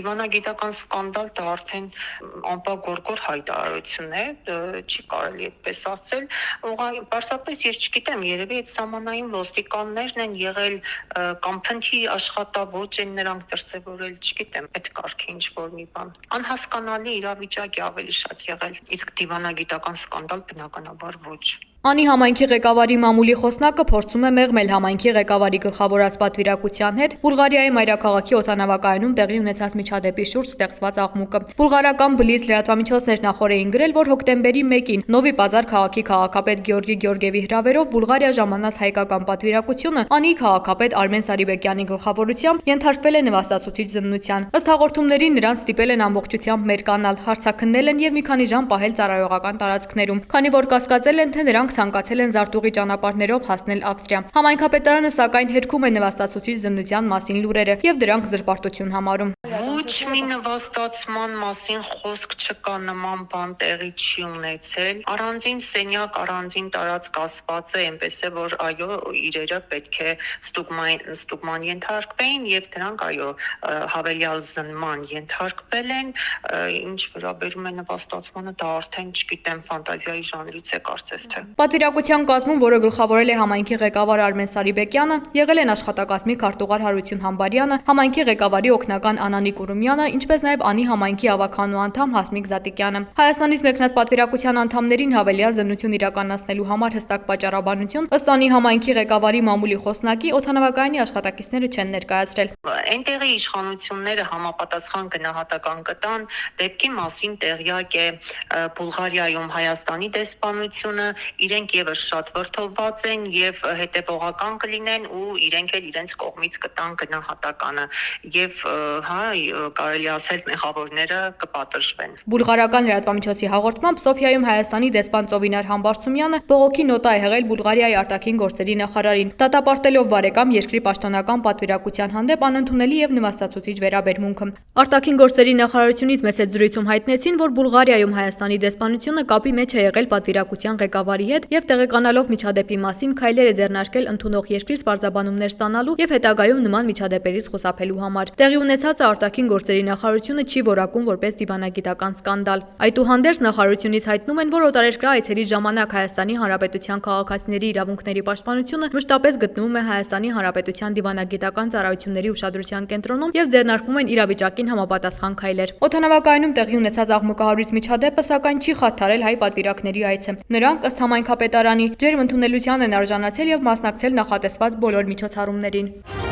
Դիվանագիտական սկանդալ դա արդեն անպագորգոր հայտարարություն է, չի կարելի այդպես ասել, պարզապես ես չգիտեմ, երևի այդ սահմանային ոստիկաններն են եղել կամ փնթի աշխատավոճ են նրանք դրսևորել, չգիտեմ, այդ կարգի ինչ-որ մի բան։ Անհասկանալի իրավիճակ է ավելի շատ եղել, իսկ դիվանագիտական սկանդալ բնականաբար ոչ։ Անի համայնքի ղեկավարի մամուլի խոսնակը փորձում է մեղմել համայնքի ղեկավարի գլխավորած պատվիրակության հետ Բուլղարիայի մայրաքաղաքի օդանավակայանում տեղի ունեցած միջադեպի շուրջ ստեղծված աղմուկը։ Բուլղարական բլից լրատվամիջոցներ նախօր էին գրել, որ հոկտեմբերի 1-ին Նովի Պազար քաղաքի քաղաքապետ Գյորգի Գյորգիևի հրավերով Բուլղարիա ժամանած հայկական պատվիրակությունը Անի քաղաքապետ Արմեն Սարիբեկյանի գլխավորությամբ ենթարկվել է նվաստացուցիչ զննության։ Ըստ հաղորդումների նրանց ստիպել են ամբողջությամբ մերկանալ, հարցաքննել են եւ մի քանի ժամ պահել ծառայողական տարածքներում, քանի որ կասկածել են, թե նրանք ցանկացել են զարտուղի ճանապարհներով հասնել Ավստրիա։ Համայնքապետարանը սակայն հերքում է նվաստացուցիչ զննության մասին լուրերը եւ դրանք զրպարտություն համարում։ Ոչ մի նվաստացման մասին խոսք չկա, նման բան տեղի չի ունեցել։ Առանձին սենյակ, առանձին տարածք ասված է, այնպես է, որ այո, իրերը պետք է ստուգման ենթարկվեին եւ դրանք այո, հավելյալ զննման ենթարկվել են, ինչ վերաբերում է նվաստացմանը, դա արդեն չգիտեմ, ֆանտազիայի ժանրից է կարծես թե։ Պատվիրակության կազմում, որը գլխավորել է համայնքի ղեկավար Արմեն Սարիբեկյանը, եղել են աշխատակազմի քարտուղար Հարություն Համբարյանը, համայնքի ղեկավարի օգնական Անանիկ Ուրումյանը, ինչպես նաև Անի համայնքի ավականու անդամ Հասմիկ Զատիկյանը։ Հայաստանից մեկնած պատվիրակության անդամներին հավելյալ զննություն իրականացնելու համար հստակ պատճառաբանություն ըստ Անի համայնքի ղեկավարի մամուլի խոսնակի օդանավակայանի աշխատակիցները չեն ներկայացրել։ Այնտեղի իշխանությունները համապատասխան գնահատական կտան, դեպքի մասին տեղյակ է Բուլղարիայում Հայաստանի դեսպանությունը, իրենք եւս շատ վրդովված են եւ հետեւողական կլինեն ու իրենք էլ իրենց կողմից կտան գնահատականը եւ կարելի ասել մեղավորները կպատժվեն։ Բուլղարական լրատվամիջոցի հաղորդմամբ Սոֆիայում Հայաստանի դեսպան Ծովինար Համբարձումյանը բողոքի նոտա է հղել Բուլղարիայի արտաքին գործերի նախարարին, դատապարտելով բարեկամ երկրի պաշտոնական պատվիրակության հանդեպ անընդունելի եւ նվաստացուցիչ վերաբերմունքը։ Արտաքին գործերի նախարարությունից մեծ զրույցում հայտնեցին, որ Բուլղարիայում Հայաստանի դեսպանությունը կապի մեջ է եղել պատվիրակության ղեկավարի հետ եւ տեղեկանալով միջադեպի մասին քայլեր է ձեռնարկել ընդունող երկրից պարզաբանումներ ստանալու եւ հետագայում նման միջադեպերից խուսափելու համար։ Տեղի ունեցածը արտաքին գործերի նախարարությունը չի որակում որպես դիվանագիտական սկանդալ։ Այդուհանդերձ նախարարությունից հայտնում են, որ օտարերկրյա այցերի ժամանակ Հայաստանի Հանրապետության քաղաքացիների իրավունքների պաշտպանությունը մշտապես գտնվում է Հայաստանի Հանրապետության դիվանագիտական ծառայությունների ուշադրության կենտրոնում եւ ձեռնարկվում են իրավիճակին համապատասխան քայլեր։ Օդանավակայանում տեղի ունեցած աղմուկահարույց միջադեպը սակայն չի խաթարել հայ պատվիրակների այցը։ Նրանք ըստ համայնքապետարանի ջերմ ընդունելության են արժանացել եւ մասնակցել նախատեսված բոլոր միջոցառումներին։